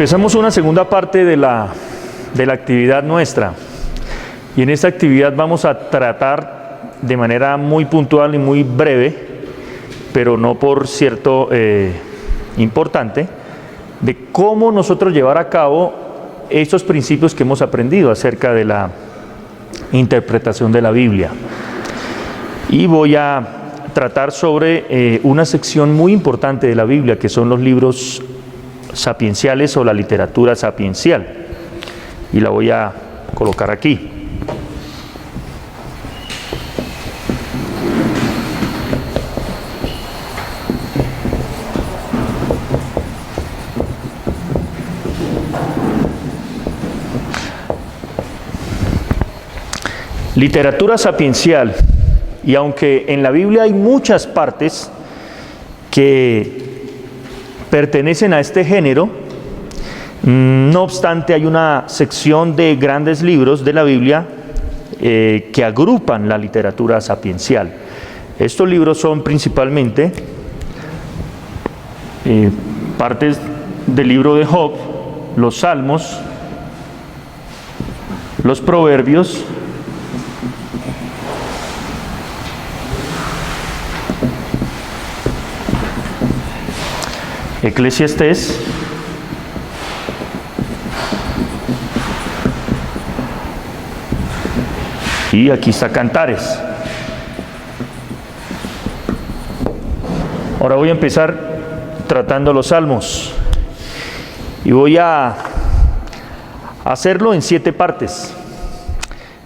Empezamos una segunda parte de la actividad nuestra, y en esta actividad vamos a tratar de manera muy puntual y muy breve, pero no por cierto importante, de cómo nosotros llevar a cabo estos principios que hemos aprendido acerca de la interpretación de la Biblia. Y voy a tratar sobre una sección muy importante de la Biblia, que son los libros sapienciales o la literatura sapiencial, y la voy a colocar aquí. Literatura sapiencial. Y aunque en la Biblia hay muchas partes que pertenecen a este género, no obstante hay una sección de grandes libros de la Biblia que agrupan la literatura sapiencial. Estos libros son principalmente partes del libro de Job, los Salmos, los Proverbios, Eclesiastés, y aquí está Cantares. Ahora voy a empezar tratando los Salmos, y voy a hacerlo en 7 partes.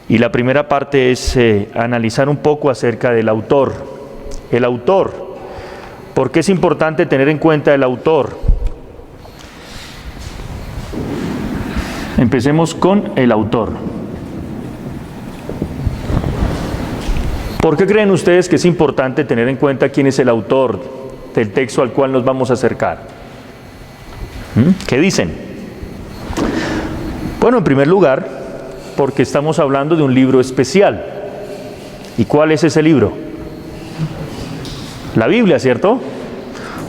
Y la primera parte es analizar un poco acerca del autor. El autor. ¿Por qué es importante tener en cuenta el autor? Empecemos con el autor. ¿Por qué creen ustedes que es importante tener en cuenta quién es el autor del texto al cual nos vamos a acercar? ¿Qué dicen? Bueno, en primer lugar, porque estamos hablando de un libro especial. ¿Y cuál es ese libro? La Biblia, ¿cierto?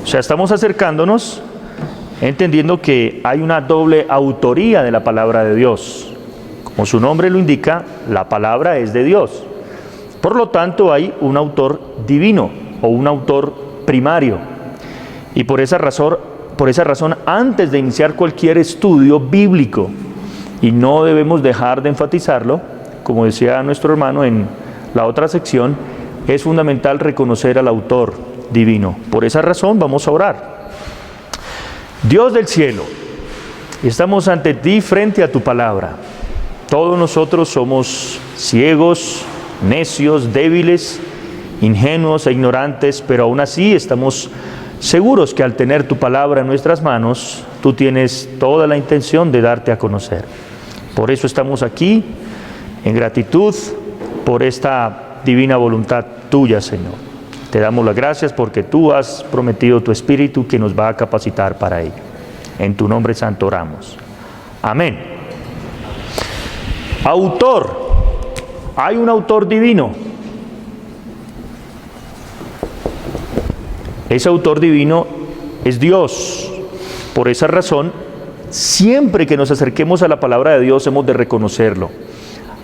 O sea, estamos acercándonos entendiendo que hay una doble autoría de la palabra de Dios. Como su nombre lo indica, la palabra es de Dios. Por lo tanto, hay un autor divino o un autor primario. Y por esa razón, antes de iniciar cualquier estudio bíblico, y no debemos dejar de enfatizarlo, como decía nuestro hermano en la otra sección, es fundamental reconocer al autor divino. Por esa razón vamos a orar. Dios del cielo, estamos ante ti frente a tu palabra. Todos nosotros somos ciegos, necios, débiles, ingenuos e ignorantes, pero aún así estamos seguros que al tener tu palabra en nuestras manos, tú tienes toda la intención de darte a conocer. Por eso estamos aquí, en gratitud por esta divina voluntad tuya, Señor. Te damos las gracias porque tú has prometido tu Espíritu que nos va a capacitar para ello. En tu nombre santo oramos. Amén. Autor. Hay un autor divino. Ese autor divino es Dios. Por esa razón, siempre que nos acerquemos a la palabra de Dios hemos de reconocerlo.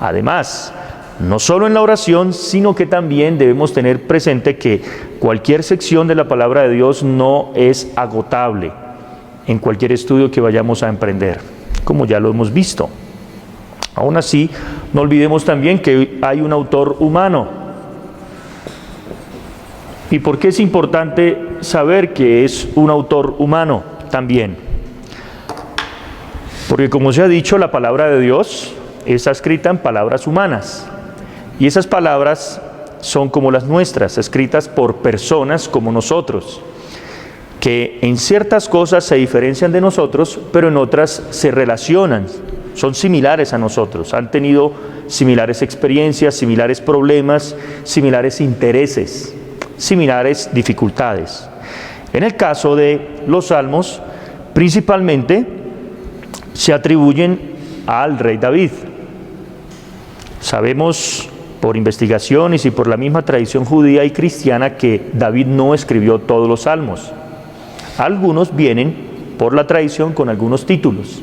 Además, no solo en la oración, sino que también debemos tener presente que cualquier sección de la palabra de Dios no es agotable en cualquier estudio que vayamos a emprender, como ya lo hemos visto. Aún así, no olvidemos también que hay un autor humano. ¿Y por qué es importante saber que es un autor humano también? Porque como se ha dicho, la palabra de Dios está escrita en palabras humanas. Y esas palabras son como las nuestras, escritas por personas como nosotros, que en ciertas cosas se diferencian de nosotros, pero en otras se relacionan, son similares a nosotros, han tenido similares experiencias, similares problemas, similares intereses, similares dificultades. En el caso de los Salmos, principalmente se atribuyen al rey David. Sabemos por investigaciones y por la misma tradición judía y cristiana que David no escribió todos los salmos. Algunos vienen por la tradición con algunos títulos.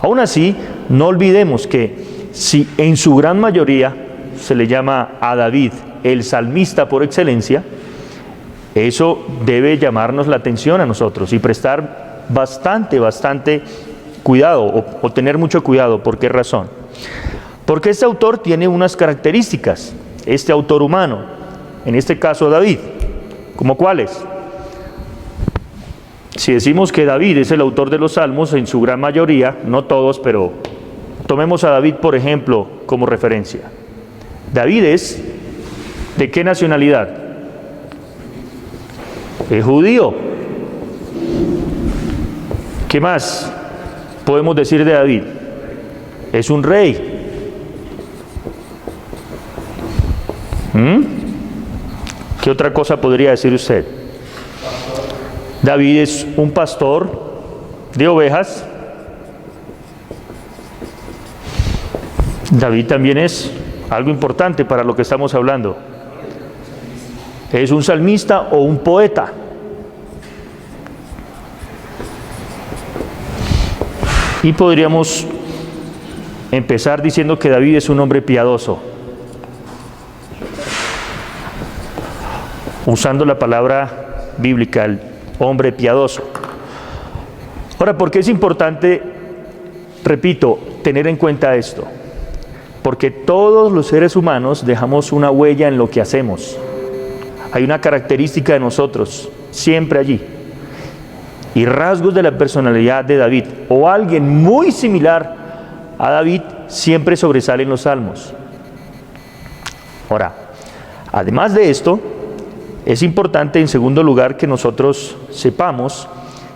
Aún así, no olvidemos que si en su gran mayoría se le llama a David el salmista por excelencia, eso debe llamarnos la atención a nosotros y prestar bastante cuidado o tener mucho cuidado. ¿Por qué razón? Porque este autor tiene unas características, este autor humano, en este caso David, ¿como cuáles? Si decimos que David es el autor de los salmos, en su gran mayoría, no todos, pero tomemos a David, por ejemplo, como referencia. David es, ¿de qué nacionalidad? Es judío. ¿Qué más podemos decir de David? Es un rey. ¿Qué otra cosa podría decir usted? David es un pastor de ovejas. David también es algo importante para lo que estamos hablando. Es un salmista o un poeta. Y podríamos empezar diciendo que David es un hombre piadoso, usando la palabra bíblica, el hombre piadoso. Ahora, ¿por qué es importante, repito, tener en cuenta esto? Porque todos los seres humanos dejamos una huella en lo que hacemos. Hay una característica de nosotros, siempre allí. Y rasgos de la personalidad de David, o alguien muy similar a David, siempre sobresalen en los salmos. Ahora, además de esto, es importante, en segundo lugar, que nosotros sepamos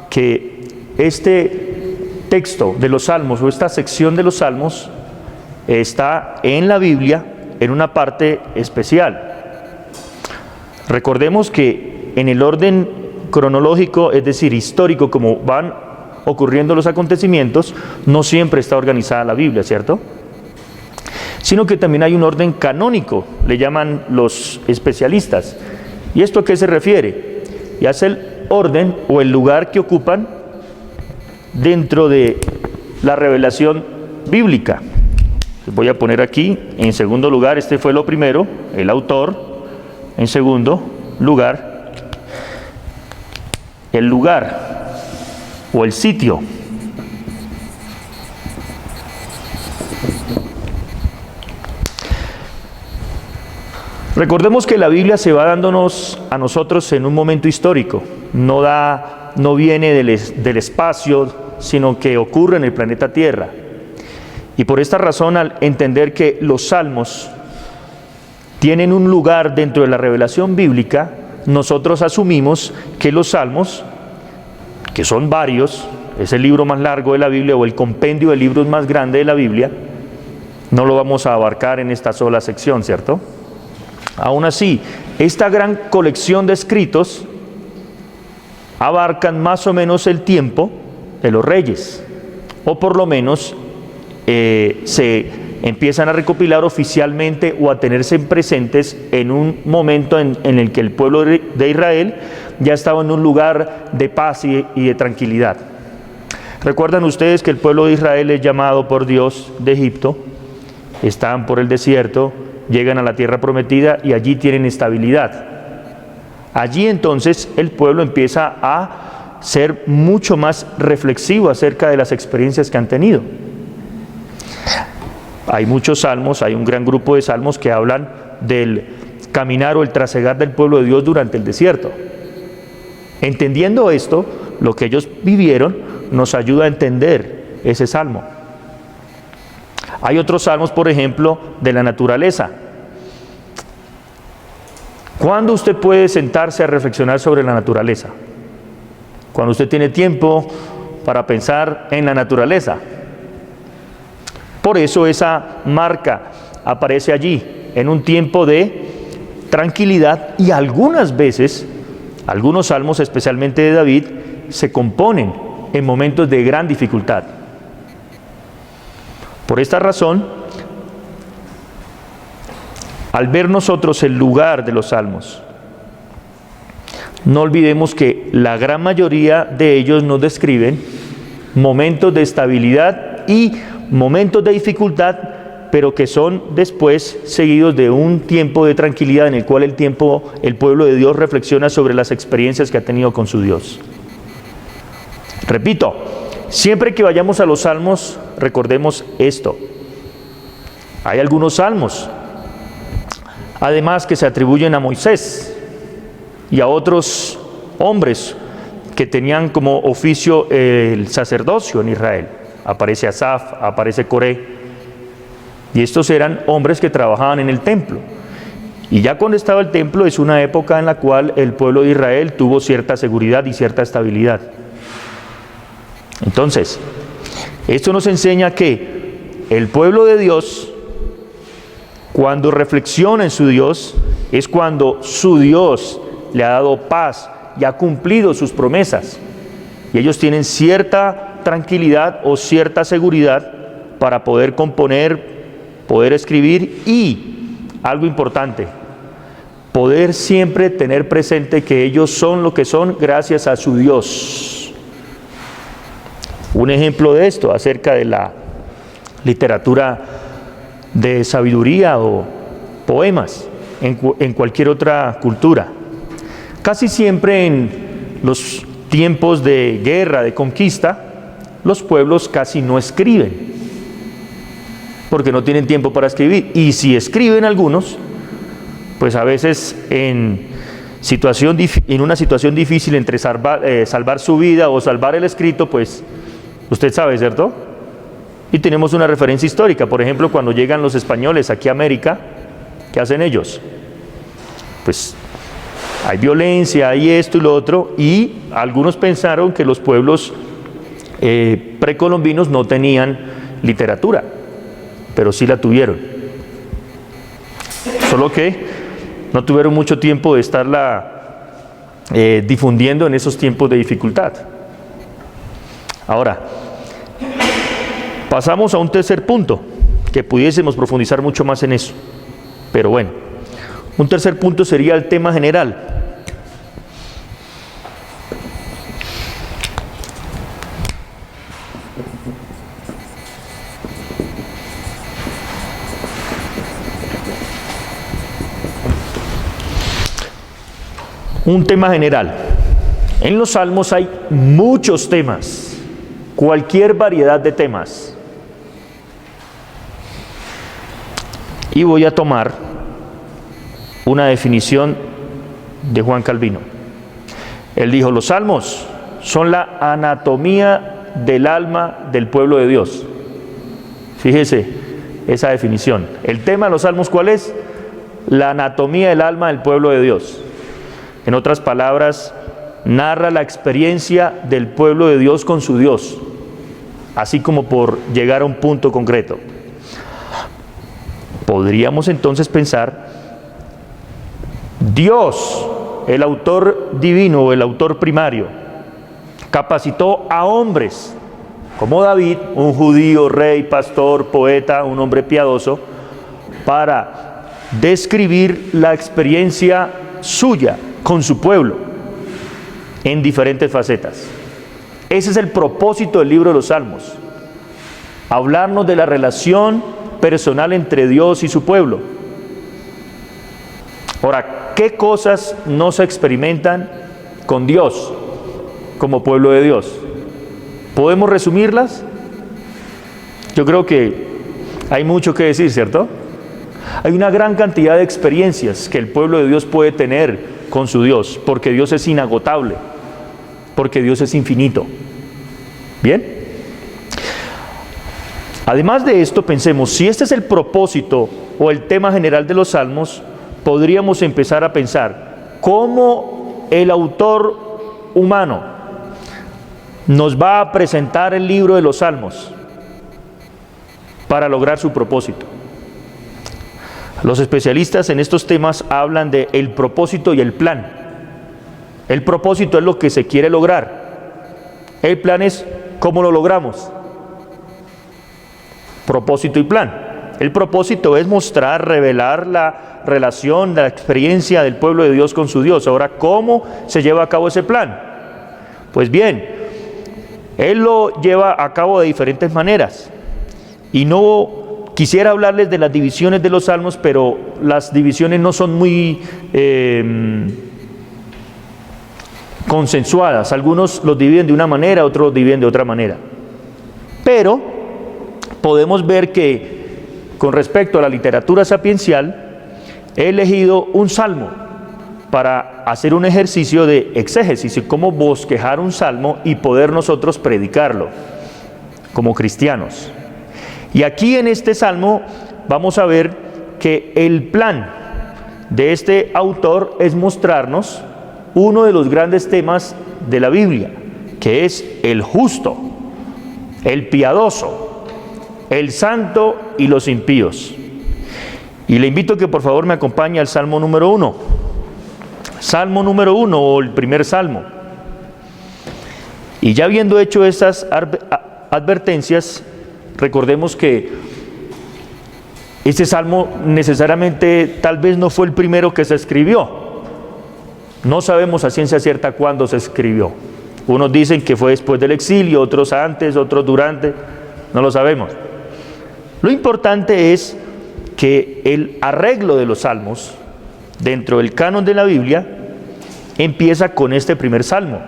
que este texto de los salmos, o esta sección de los salmos, está en la Biblia en una parte especial. Recordemos que en el orden cronológico, es decir, histórico, como van ocurriendo los acontecimientos, no siempre está organizada la Biblia, ¿cierto? Sino que también hay un orden canónico, le llaman los especialistas. ¿Y esto a qué se refiere? Y es el orden o el lugar que ocupan dentro de la revelación bíblica. Voy a poner aquí, en segundo lugar, este fue lo primero, el autor. En segundo lugar, el lugar o el sitio. Recordemos que la Biblia se va dándonos a nosotros en un momento histórico, no viene del espacio, sino que ocurre en el planeta Tierra. Y por esta razón, al entender que los salmos tienen un lugar dentro de la revelación bíblica, nosotros asumimos que los salmos, que son varios, es el libro más largo de la Biblia o el compendio de libros más grande de la Biblia, no lo vamos a abarcar en esta sola sección, ¿cierto? Aún así, esta gran colección de escritos abarcan más o menos el tiempo de los reyes, o por lo menos se empiezan a recopilar oficialmente o a tenerse presentes en un momento en el que el pueblo de Israel ya estaba en un lugar de paz y de tranquilidad. ¿Recuerdan ustedes que el pueblo de Israel es llamado por Dios de Egipto? Están por el desierto, llegan a la tierra prometida y allí tienen estabilidad. Allí entonces el pueblo empieza a ser mucho más reflexivo acerca de las experiencias que han tenido. Hay muchos salmos, hay un gran grupo de salmos que hablan del caminar o el trasegar del pueblo de Dios durante el desierto. Entendiendo esto, lo que ellos vivieron nos ayuda a entender ese salmo. Hay otros salmos, por ejemplo, de la naturaleza. ¿Cuándo usted puede sentarse a reflexionar sobre la naturaleza? Cuando usted tiene tiempo para pensar en la naturaleza. Por eso esa marca aparece allí, en un tiempo de tranquilidad, y algunas veces, algunos salmos, especialmente de David, se componen en momentos de gran dificultad. Por esta razón, al ver nosotros el lugar de los salmos, no olvidemos que la gran mayoría de ellos nos describen momentos de estabilidad y momentos de dificultad, pero que son después seguidos de un tiempo de tranquilidad en el cual el pueblo de Dios reflexiona sobre las experiencias que ha tenido con su Dios. Repito, siempre que vayamos a los salmos, recordemos esto. Hay algunos salmos, además, que se atribuyen a Moisés y a otros hombres que tenían como oficio el sacerdocio en Israel. Aparece Asaf, aparece Coré, y estos eran hombres que trabajaban en el templo. Y ya cuando estaba el templo es una época en la cual el pueblo de Israel tuvo cierta seguridad y cierta estabilidad. Entonces, esto nos enseña que el pueblo de Dios, cuando reflexiona en su Dios, es cuando su Dios le ha dado paz y ha cumplido sus promesas. Y ellos tienen cierta tranquilidad o cierta seguridad para poder componer, poder escribir y, algo importante, poder siempre tener presente que ellos son lo que son gracias a su Dios. Un ejemplo de esto acerca de la literatura de sabiduría o poemas en cualquier otra cultura. Casi siempre en los tiempos de guerra, de conquista, los pueblos casi no escriben, porque no tienen tiempo para escribir. Y si escriben algunos, pues a veces en una situación difícil entre salvar su vida o salvar el escrito, pues usted sabe, ¿cierto? Y tenemos una referencia histórica. Por ejemplo, cuando llegan los españoles aquí a América, ¿qué hacen ellos? Pues hay violencia, hay esto y lo otro, y algunos pensaron que los pueblos precolombinos no tenían literatura, pero sí la tuvieron. Solo que no tuvieron mucho tiempo de estarla difundiendo en esos tiempos de dificultad. Ahora, pasamos a un tercer punto, que pudiésemos profundizar mucho más en eso. Pero bueno, un tercer punto sería el tema general. Un tema general. En los salmos hay muchos temas, cualquier variedad de temas. Y voy a tomar una definición de Juan Calvino. Él dijo: los salmos son la anatomía del alma del pueblo de Dios. Fíjese esa definición. El tema de los salmos, ¿cuál es? La anatomía del alma del pueblo de Dios. En otras palabras, narra la experiencia del pueblo de Dios con su Dios, así como por llegar a un punto concreto. Podríamos entonces pensar, Dios, el autor divino o el autor primario, capacitó a hombres como David, un judío, rey, pastor, poeta, un hombre piadoso, para describir la experiencia suya con su pueblo en diferentes facetas. Ese es el propósito del libro de los Salmos: hablarnos de la relación personal entre Dios y su pueblo. Ahora, ¿qué cosas no se experimentan con Dios como pueblo de Dios? ¿Podemos resumirlas? Yo creo que hay mucho que decir, ¿cierto? Hay una gran cantidad de experiencias que el pueblo de Dios puede tener con su Dios, porque Dios es inagotable, porque Dios es infinito. ¿Bien? Además de esto, pensemos, si este es el propósito o el tema general de los salmos, podríamos empezar a pensar cómo el autor humano nos va a presentar el libro de los salmos para lograr su propósito. Los especialistas en estos temas hablan de el propósito y el plan. El propósito es lo que se quiere lograr. El plan es cómo lo logramos. Propósito y plan. El propósito es mostrar, revelar la relación, la experiencia del pueblo de Dios con su Dios. Ahora, ¿cómo se lleva a cabo ese plan? Pues bien, Él lo lleva a cabo de diferentes maneras. Y no quisiera hablarles de las divisiones de los salmos, pero las divisiones no son muy consensuadas. Algunos los dividen de una manera, otros los dividen de otra manera. Pero podemos ver que con respecto a la literatura sapiencial, he elegido un salmo para hacer un ejercicio de exégesis y cómo bosquejar un salmo y poder nosotros predicarlo como cristianos. Y aquí en este salmo vamos a ver que el plan de este autor es mostrarnos uno de los grandes temas de la Biblia, que es el justo, el piadoso, el santo y los impíos. Y le invito a que por favor me acompañe al Salmo número 1. Salmo número 1, o el primer salmo. Y ya habiendo hecho estas advertencias, recordemos que este salmo necesariamente tal vez no fue el primero que se escribió. No sabemos a ciencia cierta cuándo se escribió. Unos dicen que fue después del exilio, otros antes, otros durante, no lo sabemos. Lo importante es que el arreglo de los salmos dentro del canon de la Biblia empieza con este primer salmo.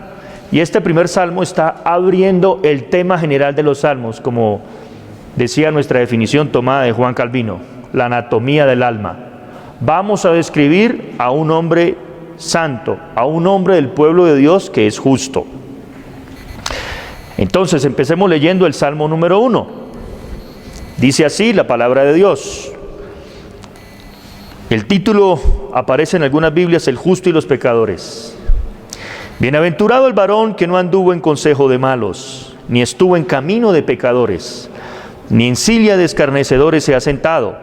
Y este primer salmo está abriendo el tema general de los salmos, como decía nuestra definición tomada de Juan Calvino, la anatomía del alma. Vamos a describir a un hombre santo, a un hombre del pueblo de Dios que es justo. Entonces empecemos leyendo el Salmo número 1. Dice así la palabra de Dios. El título aparece en algunas Biblias: El justo y los pecadores. Bienaventurado el varón que no anduvo en consejo de malos, ni estuvo en camino de pecadores, ni en silla de escarnecedores se ha sentado,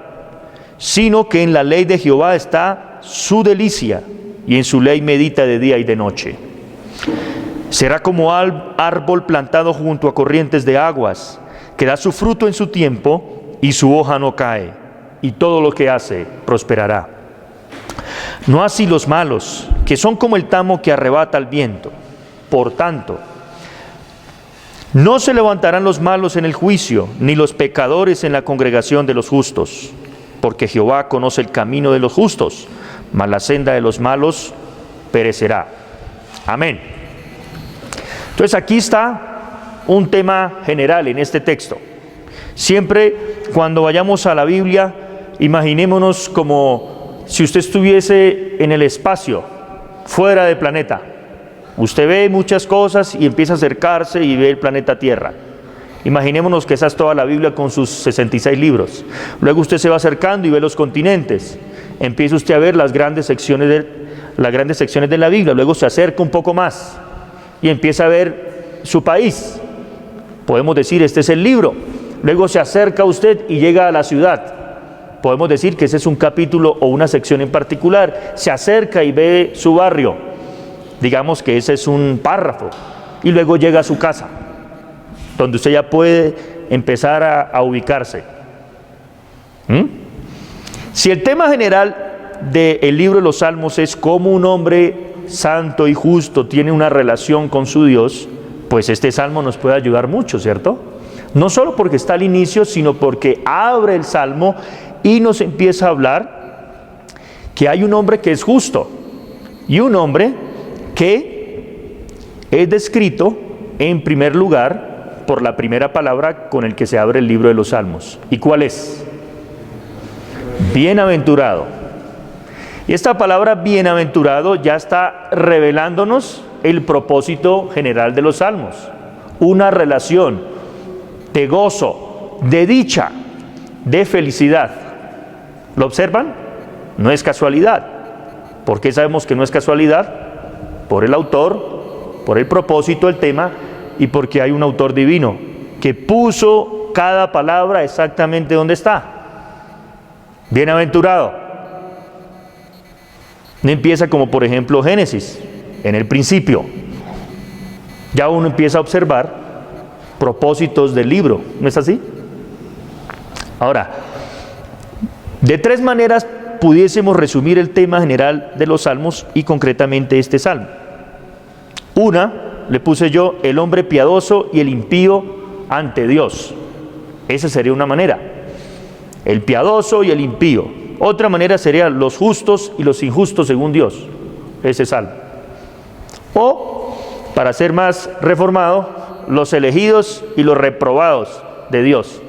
sino que en la ley de Jehová está su delicia, y en su ley medita de día y de noche. Será como árbol plantado junto a corrientes de aguas, que da su fruto en su tiempo, y su hoja no cae, y todo lo que hace prosperará. No así los malos, que son como el tamo que arrebata el viento. Por tanto, no se levantarán los malos en el juicio, ni los pecadores en la congregación de los justos, porque Jehová conoce el camino de los justos, mas la senda de los malos perecerá. Amén. Entonces aquí está un tema general en este texto. Siempre cuando vayamos a la Biblia, imaginémonos como si usted estuviese en el espacio, fuera del planeta. Usted ve muchas cosas y empieza a acercarse y ve el planeta Tierra. Imaginémonos que esa es toda la Biblia con sus 66 libros. Luego usted se va acercando y ve los continentes. Empieza usted a ver las grandes secciones de la Biblia. Luego se acerca un poco más y empieza a ver su país. Podemos decir, este es el libro. Luego se acerca usted y llega a la ciudad. Podemos decir que ese es un capítulo o una sección en particular. Se acerca y ve su barrio. Digamos que ese es un párrafo. Y luego llega a su casa, donde usted ya puede empezar a ubicarse. Si el tema general del libro de los Salmos es cómo un hombre santo y justo tiene una relación con su Dios, pues este salmo nos puede ayudar mucho, ¿cierto? No solo porque está al inicio, sino porque abre el salmo y nos empieza a hablar que hay un hombre que es justo y un hombre que es descrito en primer lugar por la primera palabra con el que se abre el libro de los Salmos. ¿Y cuál es? Bienaventurado. Y esta palabra bienaventurado ya está revelándonos el propósito general de los Salmos. Una relación de gozo, de dicha, de felicidad. ¿Lo observan? No es casualidad. ¿Por qué sabemos que no es casualidad? Por el autor, por el propósito, el tema, y porque hay un autor divino que puso cada palabra exactamente donde está. Bienaventurado. No empieza como por ejemplo Génesis, en el principio. Ya uno empieza a observar propósitos del libro, ¿no es así? Ahora, De tres maneras pudiésemos resumir el tema general de los salmos y concretamente este salmo. Una, le puse yo, el hombre piadoso y el impío ante Dios. Esa sería una manera. El piadoso y el impío. Otra manera sería los justos y los injustos según Dios. Ese salmo. O, para ser más reformado, los elegidos y los reprobados de Dios.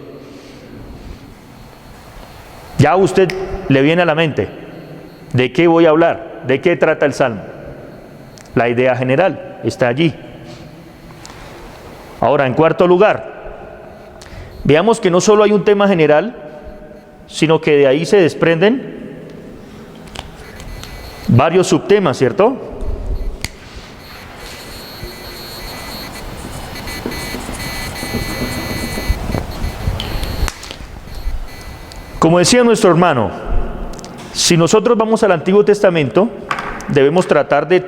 Ya a usted le viene a la mente de qué voy a hablar, de qué trata el salmo. La idea general está allí. Ahora, en cuarto lugar, veamos que no solo hay un tema general, sino que de ahí se desprenden varios subtemas, ¿cierto? Como decía nuestro hermano, si nosotros vamos al Antiguo Testamento, debemos tratar de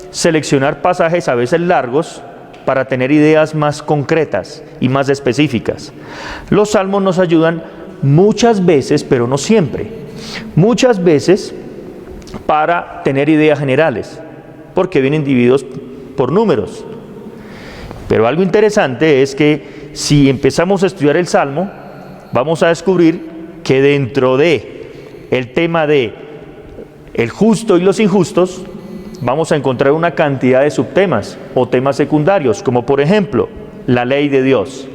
seleccionar pasajes a veces largos para tener ideas más concretas y más específicas. Los salmos nos ayudan muchas veces, pero no siempre, muchas veces para tener ideas generales, porque vienen divididos por números. Pero algo interesante es que si empezamos a estudiar el salmo, vamos a descubrir que dentro de el tema de el justo y los injustos, vamos a encontrar una cantidad de subtemas o temas secundarios, como por ejemplo, la ley de Dios.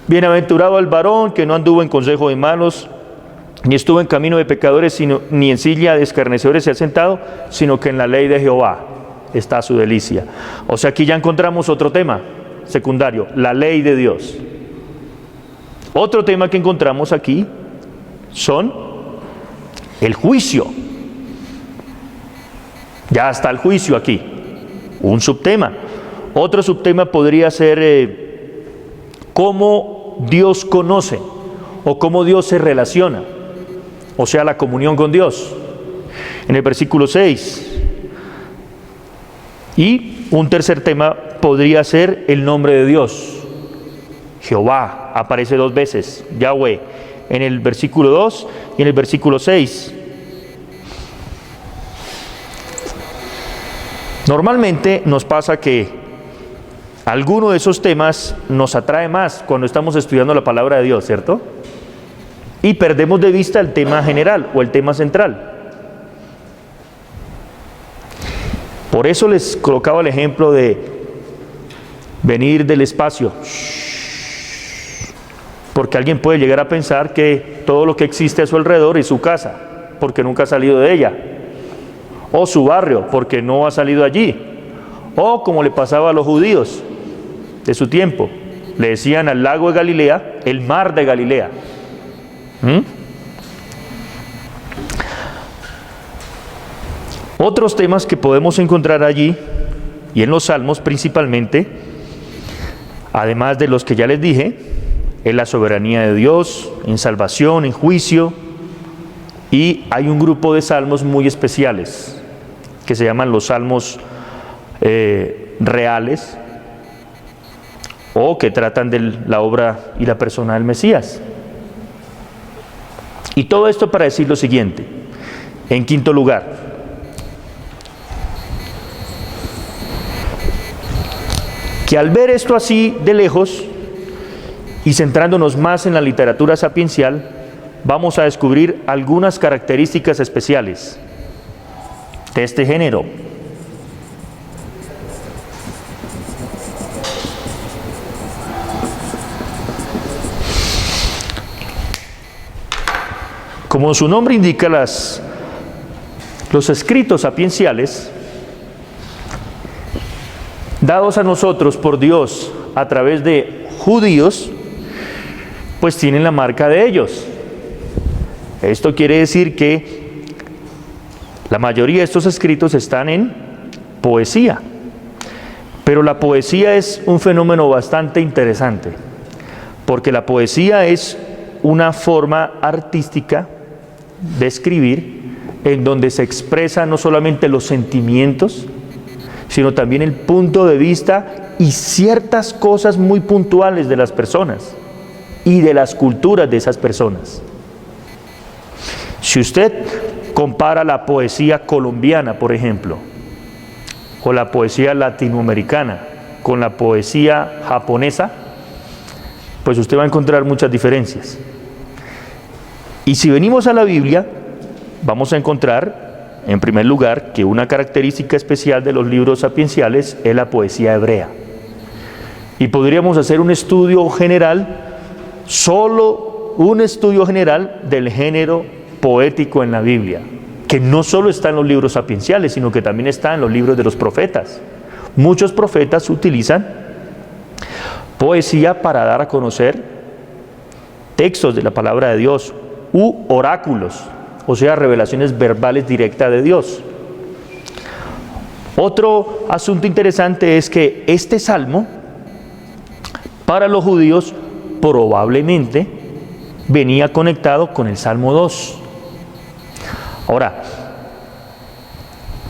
Bienaventurado el varón que no anduvo en consejo de malos, ni estuvo en camino de pecadores, ni en silla de escarnecedores se ha sentado, sino que en la ley de Jehová está su delicia. O sea, aquí ya encontramos otro tema secundario, la ley de Dios. Otro tema que encontramos aquí son el juicio. Ya está el juicio aquí, un subtema. Otro subtema podría ser cómo Dios conoce o cómo Dios se relaciona, o sea, la comunión con Dios, en el versículo 6. Y un tercer tema podría ser el nombre de Dios. Jehová aparece dos veces, Yahweh, en el versículo 2 y en el versículo 6. Normalmente nos pasa que alguno de esos temas nos atrae más cuando estamos estudiando la palabra de Dios, ¿cierto? Y perdemos de vista el tema general o el tema central. Por eso les colocaba el ejemplo de venir del espacio. Porque alguien puede llegar a pensar que todo lo que existe a su alrededor es su casa, porque nunca ha salido de ella. O su barrio, porque no ha salido allí. O como le pasaba a los judíos de su tiempo, le decían al lago de Galilea, el mar de Galilea. Otros temas que podemos encontrar allí, y en los salmos principalmente, además de los que ya les dije, es la soberanía de Dios, en salvación, en juicio, y hay un grupo de salmos muy especiales, que se llaman los salmos reales, o que tratan de la obra y la persona del Mesías. Y todo esto para decir lo siguiente. En quinto lugar, que al ver esto así de lejos y centrándonos más en la literatura sapiencial, vamos a descubrir algunas características especiales de este género. Como su nombre indica, los escritos sapienciales, dados a nosotros por Dios a través de judíos, pues tienen la marca de ellos. Esto quiere decir que la mayoría de estos escritos están en poesía. Pero la poesía es un fenómeno bastante interesante, porque la poesía es una forma artística de escribir en donde se expresa no solamente los sentimientos, sino también el punto de vista y ciertas cosas muy puntuales de las personas y de las culturas de esas personas. Si usted compara la poesía colombiana, por ejemplo, o la poesía latinoamericana con la poesía japonesa, pues usted va a encontrar muchas diferencias. Y si venimos a la Biblia, vamos a encontrar, en primer lugar, que una característica especial de los libros sapienciales es la poesía hebrea. Y podríamos hacer un estudio general, solo un estudio general del género poético en la Biblia, que no solo está en los libros sapienciales, sino que también está en los libros de los profetas. Muchos profetas utilizan poesía para dar a conocer textos de la palabra de Dios u oráculos, o sea, revelaciones verbales directas de Dios. Otro asunto interesante es que este salmo, para los judíos, probablemente venía conectado con el Salmo 2. Ahora,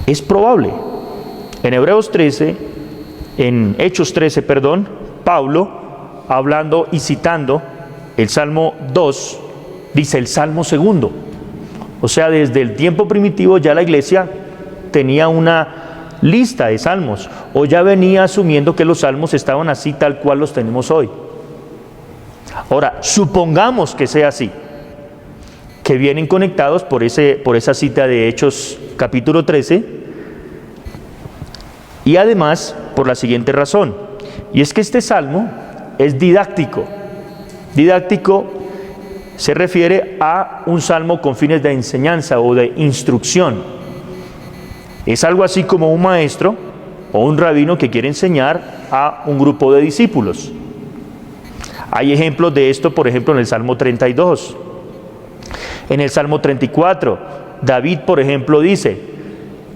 es probable. En Hechos 13, Pablo, hablando y citando el Salmo 2, dice el Salmo 2. O sea, desde el tiempo primitivo ya la iglesia tenía una lista de salmos, o ya venía asumiendo que los salmos estaban así tal cual los tenemos hoy. Ahora, supongamos que sea así, que vienen conectados por esa cita de Hechos capítulo 13, y además por la siguiente razón, y es que este salmo es didáctico. Didáctico se refiere a un salmo con fines de enseñanza o de instrucción. Es algo así como un maestro o un rabino que quiere enseñar a un grupo de discípulos. Hay ejemplos de esto, por ejemplo, en el Salmo 32. En el Salmo 34, David, por ejemplo, dice: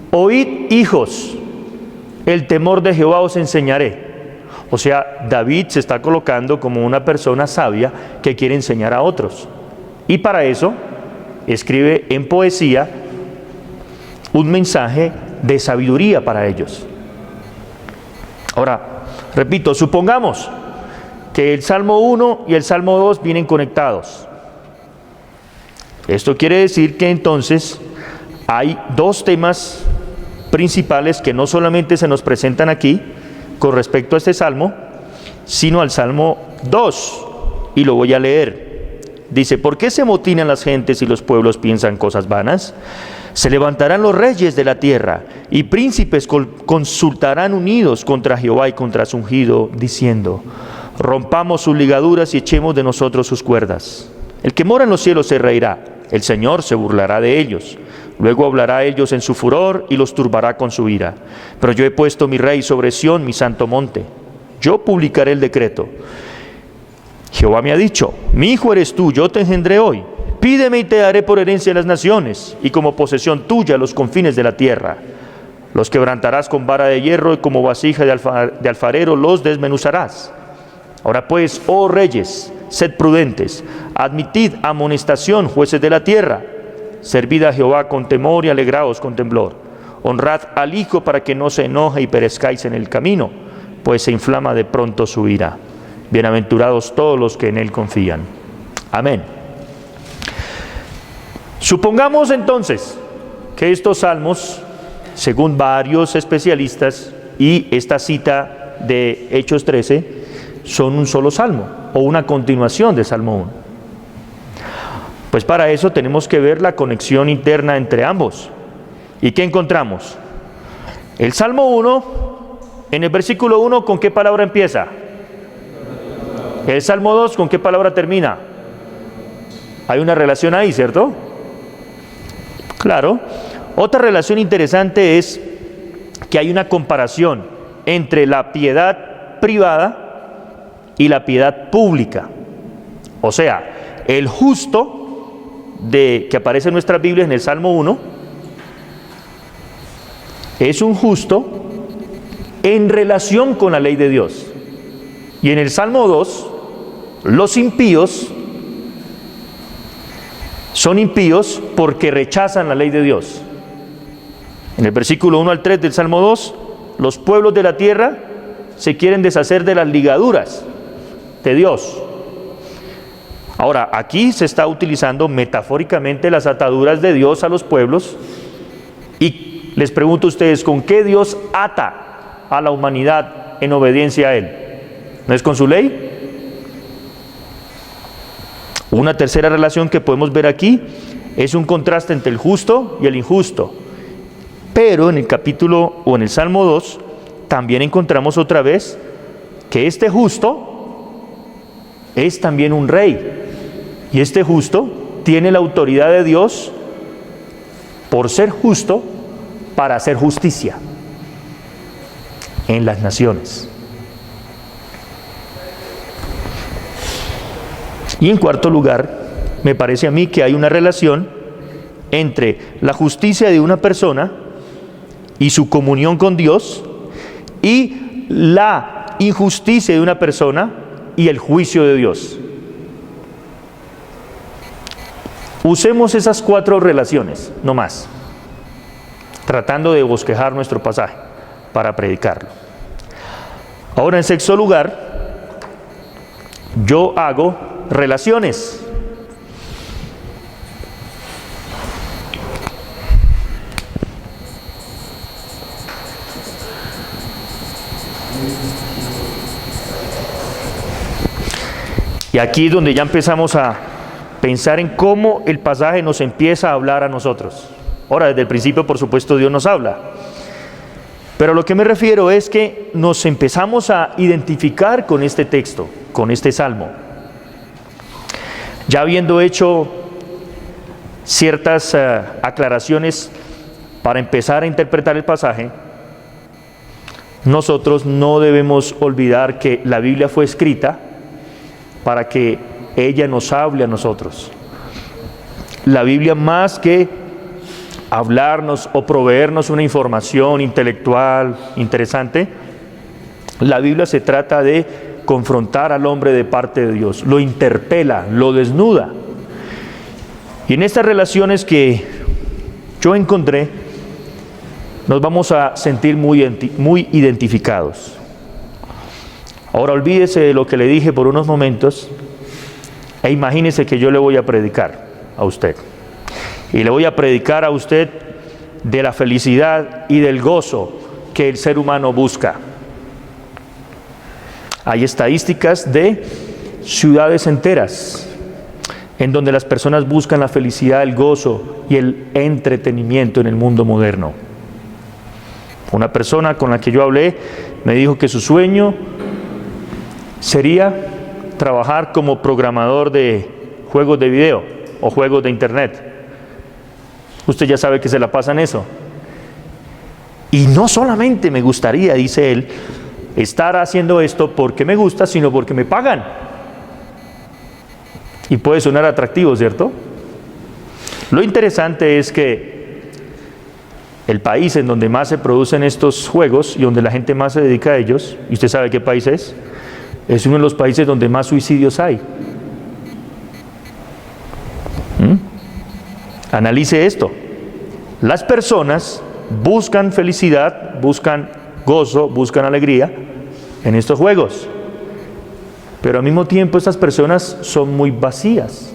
oíd, hijos, el temor de Jehová os enseñaré. O sea, David se está colocando como una persona sabia que quiere enseñar a otros. Y para eso escribe en poesía un mensaje de sabiduría para ellos. Ahora, repito, supongamos que el Salmo 1 y el Salmo 2 vienen conectados. Esto quiere decir que entonces hay dos temas principales que no solamente se nos presentan aquí con respecto a este salmo, sino al Salmo 2, y lo voy a leer. Dice: ¿por qué se amotinan las gentes y los pueblos piensan cosas vanas? Se levantarán los reyes de la tierra, y príncipes consultarán unidos contra Jehová y contra su ungido, diciendo: rompamos sus ligaduras y echemos de nosotros sus cuerdas. El que mora en los cielos se reirá, el Señor se burlará de ellos. Luego hablará a ellos en su furor y los turbará con su ira. Pero yo he puesto mi rey sobre Sión, mi santo monte. Yo publicaré el decreto. Jehová me ha dicho: mi hijo eres tú, yo te engendré hoy. Pídeme y te daré por herencia las naciones, y como posesión tuya los confines de la tierra. Los quebrantarás con vara de hierro, y como vasija de alfarero los desmenuzarás. Ahora pues, oh reyes, sed prudentes, admitid amonestación, jueces de la tierra. Servid a Jehová con temor y alegraos con temblor. Honrad al Hijo para que no se enoje y perezcáis en el camino, pues se inflama de pronto su ira. Bienaventurados todos los que en Él confían. Amén. Supongamos entonces que estos salmos, según varios especialistas, y esta cita de Hechos 13, son un solo salmo, o una continuación de Salmo 1. Pues para eso tenemos que ver la conexión interna entre ambos. ¿Y qué encontramos? El Salmo 1, en el versículo 1, ¿con qué palabra empieza? El Salmo 2, ¿con qué palabra termina? Hay una relación ahí, ¿cierto? Claro. Otra relación interesante es que hay una comparación entre la piedad privada y la piedad pública. O sea, el justo que aparece en nuestras Biblias en el Salmo 1 es un justo en relación con la ley de Dios, y en el Salmo 2 los impíos son impíos porque rechazan la ley de Dios. En el versículo 1 al 3 del Salmo 2, los pueblos de la tierra se quieren deshacer de las ligaduras de Dios. Ahora, aquí se está utilizando metafóricamente las ataduras de Dios a los pueblos. Y les pregunto a ustedes, ¿con qué Dios ata a la humanidad en obediencia a Él? ¿No es con su ley? Una tercera relación que podemos ver aquí es un contraste entre el justo y el injusto. Pero en el capítulo o en el Salmo 2 también encontramos otra vez que este justo es también un rey. Y este justo tiene la autoridad de Dios por ser justo para hacer justicia en las naciones. Y en cuarto lugar, me parece a mí que hay una relación entre la justicia de una persona y su comunión con Dios y la injusticia de una persona y el juicio de Dios. Usemos esas cuatro relaciones, no más, tratando de bosquejar nuestro pasaje para predicarlo. Ahora, en sexto lugar, yo hago relaciones. Y aquí es donde ya empezamos a pensar en cómo el pasaje nos empieza a hablar a nosotros. Ahora, desde el principio, por supuesto, Dios nos habla. Pero a lo que me refiero es que nos empezamos a identificar con este texto, con este salmo. Ya habiendo hecho ciertas aclaraciones para empezar a interpretar el pasaje, nosotros no debemos olvidar que la Biblia fue escrita para que ella nos hable a nosotros. La Biblia, más que hablarnos o proveernos una información intelectual interesante, la Biblia se trata de confrontar al hombre de parte de Dios, lo interpela, lo desnuda. Y en estas relaciones que yo encontré, nos vamos a sentir muy identificados. Ahora olvídese de lo que le dije por unos momentos e imagínese que yo le voy a predicar a usted. Y le voy a predicar a usted de la felicidad y del gozo que el ser humano busca. Hay estadísticas de ciudades enteras en donde las personas buscan la felicidad, el gozo y el entretenimiento en el mundo moderno. Una persona con la que yo hablé me dijo que su sueño sería trabajar como programador de juegos de video o juegos de internet. Usted ya sabe que se la pasa en eso. Y no solamente me gustaría, dice él, estar haciendo esto porque me gusta, sino porque me pagan. Y puede sonar atractivo, ¿cierto? Lo interesante es que el país en donde más se producen estos juegos y donde la gente más se dedica a ellos, ¿y usted sabe qué país es? Es uno de los países donde más suicidios hay. Analice esto. Las personas buscan felicidad, buscan gozo, buscan alegría en estos juegos. Pero al mismo tiempo estas personas son muy vacías.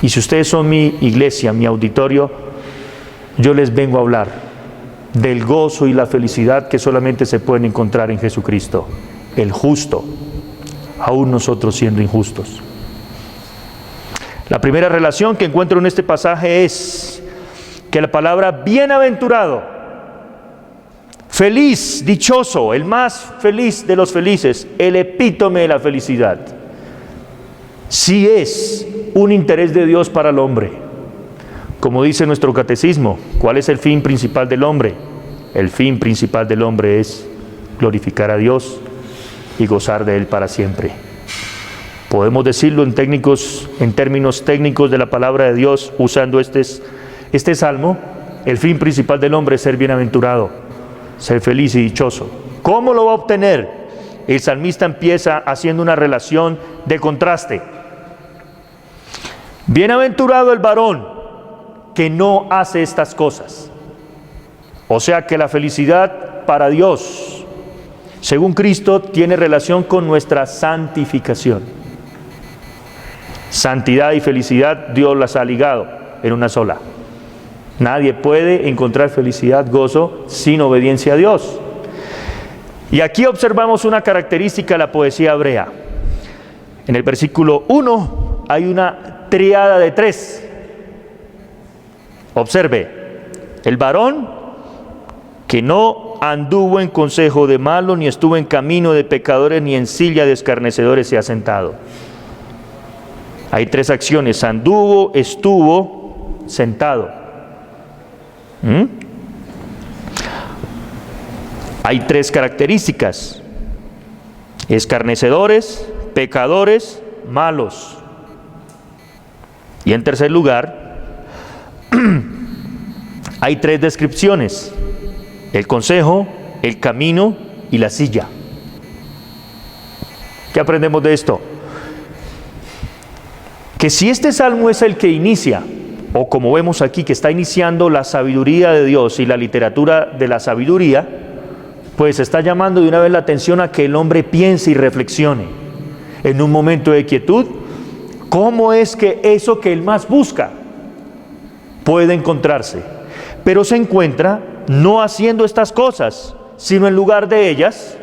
Y si ustedes son mi iglesia, mi auditorio, yo les vengo a hablar del gozo y la felicidad que solamente se pueden encontrar en Jesucristo, el justo, aún nosotros siendo injustos. La primera relación que encuentro en este pasaje es que la palabra bienaventurado, feliz, dichoso, el más feliz de los felices, el epítome de la felicidad, sí es un interés de Dios para el hombre. Como dice nuestro catecismo, ¿cuál es el fin principal del hombre? El fin principal del hombre es glorificar a Dios y gozar de Él para siempre. Podemos decirlo en términos técnicos de la palabra de Dios, usando este salmo, el fin principal del hombre es ser bienaventurado, ser feliz y dichoso. ¿Cómo lo va a obtener? El salmista empieza haciendo una relación de contraste. Bienaventurado el varón que no hace estas cosas. O sea que la felicidad para Dios según Cristo, tiene relación con nuestra santificación. Santidad y felicidad, Dios las ha ligado en una sola. Nadie puede encontrar felicidad, gozo, sin obediencia a Dios. Y aquí observamos una característica de la poesía hebrea. En el versículo 1 hay una tríada de 3. Observe, el varón que no anduvo en consejo de malos, ni estuvo en camino de pecadores, ni en silla de escarnecedores se ha sentado. Hay 3 acciones: anduvo, estuvo, sentado. Hay 3 características: escarnecedores, pecadores, malos. Y en tercer lugar, hay 3 descripciones: el consejo, el camino y la silla. ¿Qué aprendemos de esto? Que si este salmo es el que inicia, o como vemos aquí, que está iniciando la sabiduría de Dios y la literatura de la sabiduría, pues está llamando de una vez la atención a que el hombre piense y reflexione en un momento de quietud, cómo es que eso que él más busca puede encontrarse, pero se encuentra no haciendo estas cosas, sino en lugar de ellas,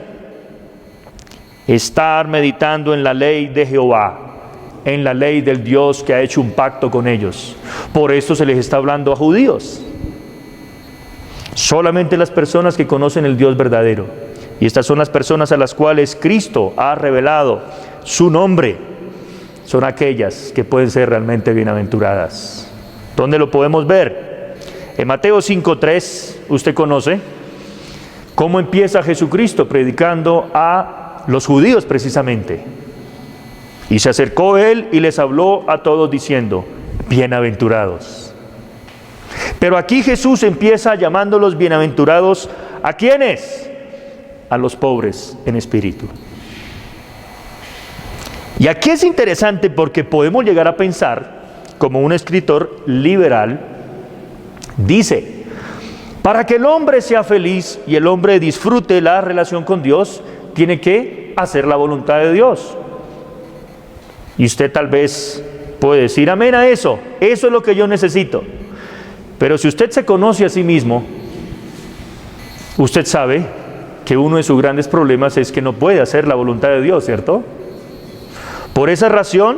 estar meditando en la ley de Jehová, en la ley del Dios que ha hecho un pacto con ellos. Por eso se les está hablando a judíos. Solamente las personas que conocen el Dios verdadero, y estas son las personas a las cuales Cristo ha revelado su nombre, son aquellas que pueden ser realmente bienaventuradas. ¿Dónde lo podemos ver? En Mateo 5:3, usted conoce cómo empieza Jesucristo predicando a los judíos precisamente. Y se acercó él y les habló a todos diciendo: bienaventurados. Pero aquí Jesús empieza llamándolos bienaventurados, ¿a quiénes? A los pobres en espíritu. Y aquí es interesante porque podemos llegar a pensar, como un escritor liberal dice, para que el hombre sea feliz y el hombre disfrute la relación con Dios, tiene que hacer la voluntad de Dios. Y usted tal vez puede decir amén a eso, eso es lo que yo necesito. Pero si usted se conoce a sí mismo, usted sabe que uno de sus grandes problemas es que no puede hacer la voluntad de Dios, ¿cierto? Por esa razón,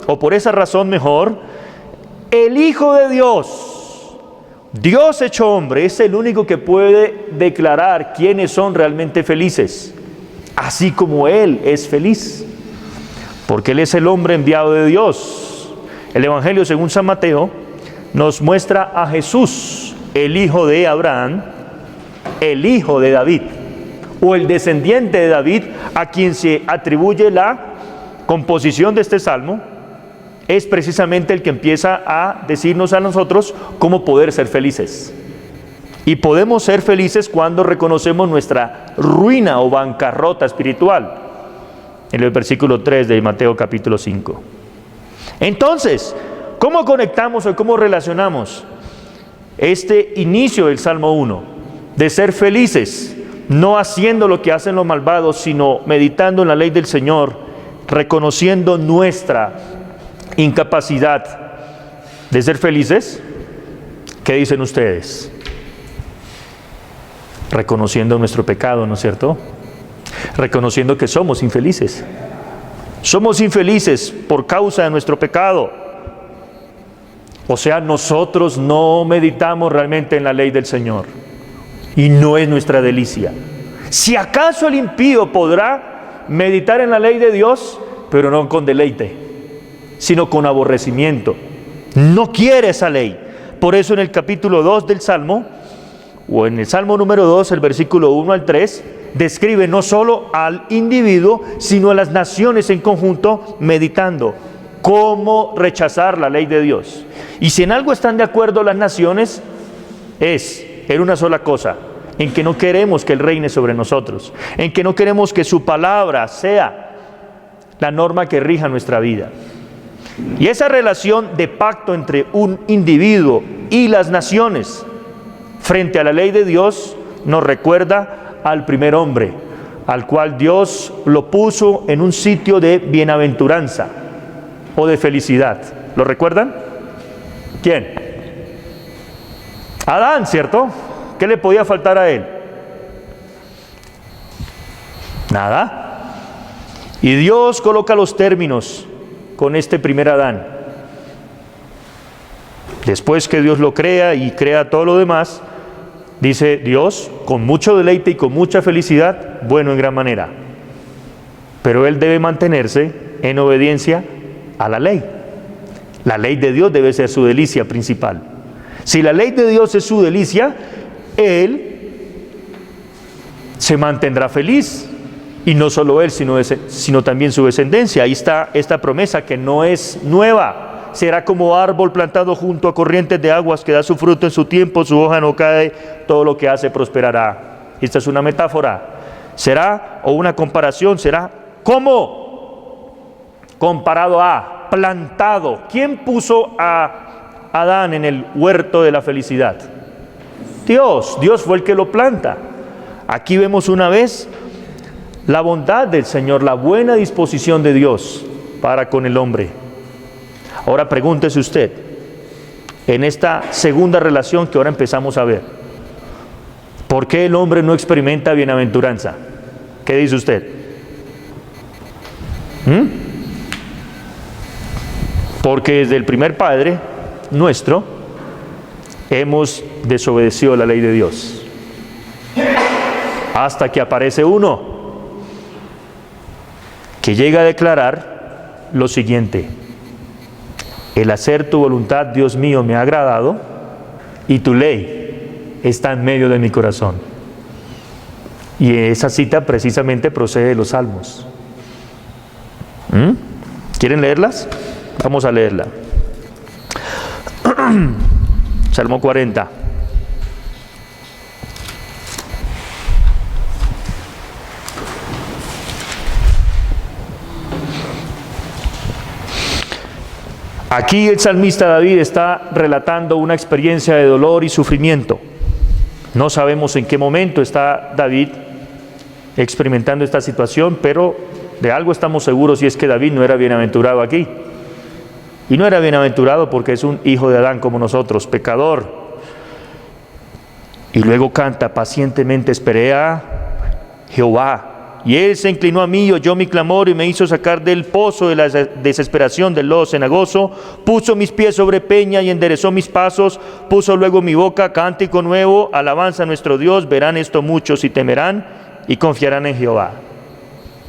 o por esa razón mejor, el Hijo de Dios, Dios hecho hombre, es el único que puede declarar quiénes son realmente felices, así como Él es feliz, porque Él es el hombre enviado de Dios. El Evangelio según San Mateo nos muestra a Jesús, el hijo de Abraham, el hijo de David, o el descendiente de David, a quien se atribuye la composición de este salmo. Es precisamente el que empieza a decirnos a nosotros cómo poder ser felices. Y podemos ser felices cuando reconocemos nuestra ruina o bancarrota espiritual, en el versículo 3 de Mateo capítulo 5. Entonces, ¿cómo conectamos o cómo relacionamos este inicio del Salmo 1? De ser felices, no haciendo lo que hacen los malvados, sino meditando en la ley del Señor, reconociendo nuestra incapacidad de ser felices. ¿Qué dicen ustedes? Reconociendo nuestro pecado, ¿no es cierto? Reconociendo que somos infelices. Somos infelices por causa de nuestro pecado. O sea, nosotros no meditamos realmente en la ley del Señor. Y no es nuestra delicia. Si acaso el impío podrá meditar en la ley de Dios, pero no con deleite, sino con aborrecimiento. No quiere esa ley. Por eso en el capítulo 2 del Salmo, o en el Salmo número 2, el versículo 1 al 3, describe no solo al individuo, sino a las naciones en conjunto, meditando cómo rechazar la ley de Dios. Y si en algo están de acuerdo las naciones, es en una sola cosa: en que no queremos que Él reine sobre nosotros, en que no queremos que su palabra sea la norma que rija nuestra vida. Y esa relación de pacto entre un individuo y las naciones frente a la ley de Dios nos recuerda al primer hombre, al cual Dios lo puso en un sitio de bienaventuranza o de felicidad. ¿Lo recuerdan? ¿Quién? Adán, ¿cierto? ¿Qué le podía faltar a él? Nada. Y Dios coloca los términos con este primer Adán. Después que Dios lo crea y crea todo lo demás, dice Dios, con mucho deleite y con mucha felicidad, bueno en gran manera. Pero él debe mantenerse en obediencia a la ley. La ley de Dios debe ser su delicia principal. Si la ley de Dios es su delicia, él se mantendrá feliz. Y no solo él, sino también su descendencia. Ahí está esta promesa que no es nueva. Será como árbol plantado junto a corrientes de aguas que da su fruto en su tiempo, su hoja no cae, todo lo que hace prosperará. Esta es una metáfora. Será, o una comparación, será ¿cómo? Comparado a, plantado. ¿Quién puso a Adán en el huerto de la felicidad? Dios. Dios fue el que lo planta. Aquí vemos una vez la bondad del Señor, la buena disposición de Dios para con el hombre. Ahora pregúntese usted, en esta segunda relación que ahora empezamos a ver, ¿por qué el hombre no experimenta bienaventuranza? ¿Qué dice usted? Porque desde el primer padre nuestro hemos desobedecido la ley de Dios, hasta que aparece uno que llega a declarar lo siguiente: el hacer tu voluntad, Dios mío, me ha agradado, y tu ley está en medio de mi corazón. Y esa cita precisamente procede de los Salmos. ¿Quieren leerlas? Vamos a leerla. Salmo 40. Aquí el salmista David está relatando una experiencia de dolor y sufrimiento. No sabemos en qué momento está David experimentando esta situación, pero de algo estamos seguros, y es que David no era bienaventurado aquí. Y no era bienaventurado porque es un hijo de Adán como nosotros, pecador. Y luego canta: pacientemente esperé a Jehová, y él se inclinó a mí, oyó mi clamor y me hizo sacar del pozo de la desesperación, del lodo cenagoso. Puso mis pies sobre peña y enderezó mis pasos. Puso luego mi boca cántico nuevo, alabanza a nuestro Dios. Verán esto muchos y temerán y confiarán en Jehová.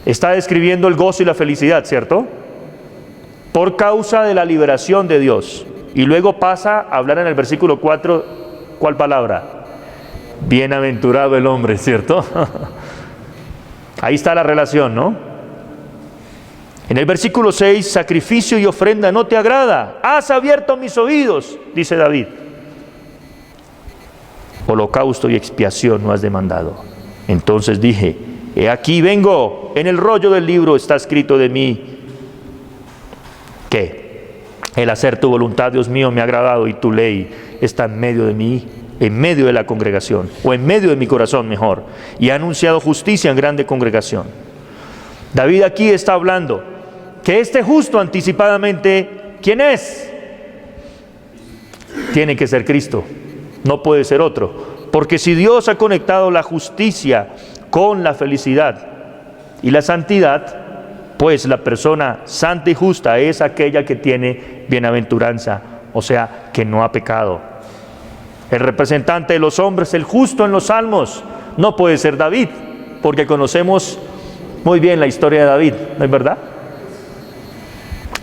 Está describiendo el gozo y la felicidad, ¿cierto? Por causa de la liberación de Dios. Y luego pasa a hablar en el versículo 4, ¿cuál palabra? Bienaventurado el hombre, ¿cierto? Ahí está la relación, ¿no? En el versículo 6, sacrificio y ofrenda no te agrada. Has abierto mis oídos, dice David. Holocausto y expiación no has demandado. Entonces dije: he aquí vengo, en el rollo del libro está escrito de mí. ¿Qué? El hacer tu voluntad, Dios mío, me ha agradado, y tu ley está en medio de mí, en medio de la congregación, o en medio de mi corazón mejor, y ha anunciado justicia en grande congregación. David aquí está hablando que este justo anticipadamente, ¿quién es? Tiene que ser Cristo, no puede ser otro, porque si Dios ha conectado la justicia con la felicidad y la santidad, pues la persona santa y justa es aquella que tiene bienaventuranza, o sea, que no ha pecado. El representante de los hombres, el justo en los salmos, no puede ser David, porque conocemos muy bien la historia de David, ¿no es verdad?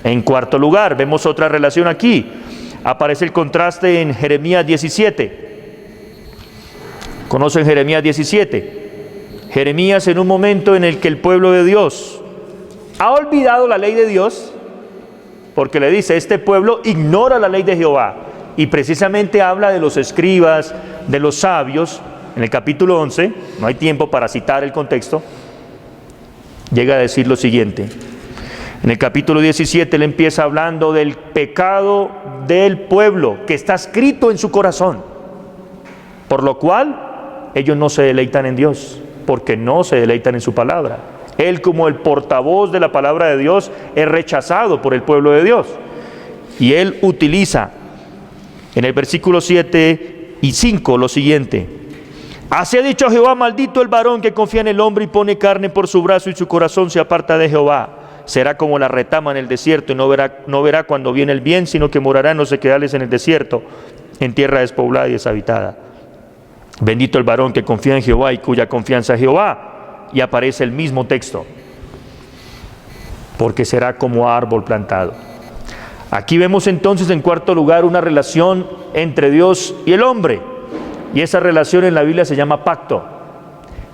En cuarto lugar, vemos otra relación aquí. Aparece el contraste en Jeremías 17. ¿Conocen Jeremías 17? Jeremías, en un momento en el que el pueblo de Dios ha olvidado la ley de Dios, porque le dice: este pueblo ignora la ley de Jehová. Y precisamente habla de los escribas, de los sabios. En el capítulo 11, no hay tiempo para citar el contexto, llega a decir lo siguiente. En el capítulo 17 él empieza hablando del pecado del pueblo que está escrito en su corazón, por lo cual ellos no se deleitan en Dios, porque no se deleitan en su palabra. Él, como el portavoz de la palabra de Dios, es rechazado por el pueblo de Dios. Y él utiliza en el versículo 7 y 5 lo siguiente: así ha dicho Jehová, maldito el varón que confía en el hombre y pone carne por su brazo y su corazón se aparta de Jehová. Será como la retama en el desierto y no verá cuando viene el bien, sino que morará en los sequedales en el desierto, en tierra despoblada y deshabitada. Bendito el varón que confía en Jehová y cuya confianza es Jehová. Y aparece el mismo texto: porque será como árbol plantado. Aquí vemos entonces, en cuarto lugar, una relación entre Dios y el hombre. Y esa relación en la Biblia se llama pacto.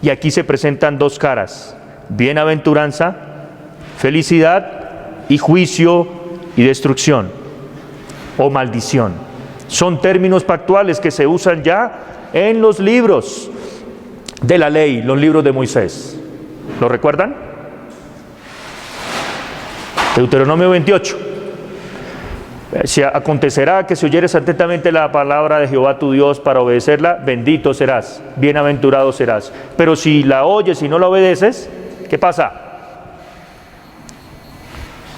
Y aquí se presentan dos caras: bienaventuranza, felicidad, y juicio y destrucción o maldición. Son términos pactuales que se usan ya en los libros de la ley, los libros de Moisés. ¿Lo recuerdan? Deuteronomio 28. Si acontecerá que si oyeres atentamente la palabra de Jehová tu Dios para obedecerla, bendito serás, bienaventurado serás. Pero si la oyes y no la obedeces, ¿qué pasa?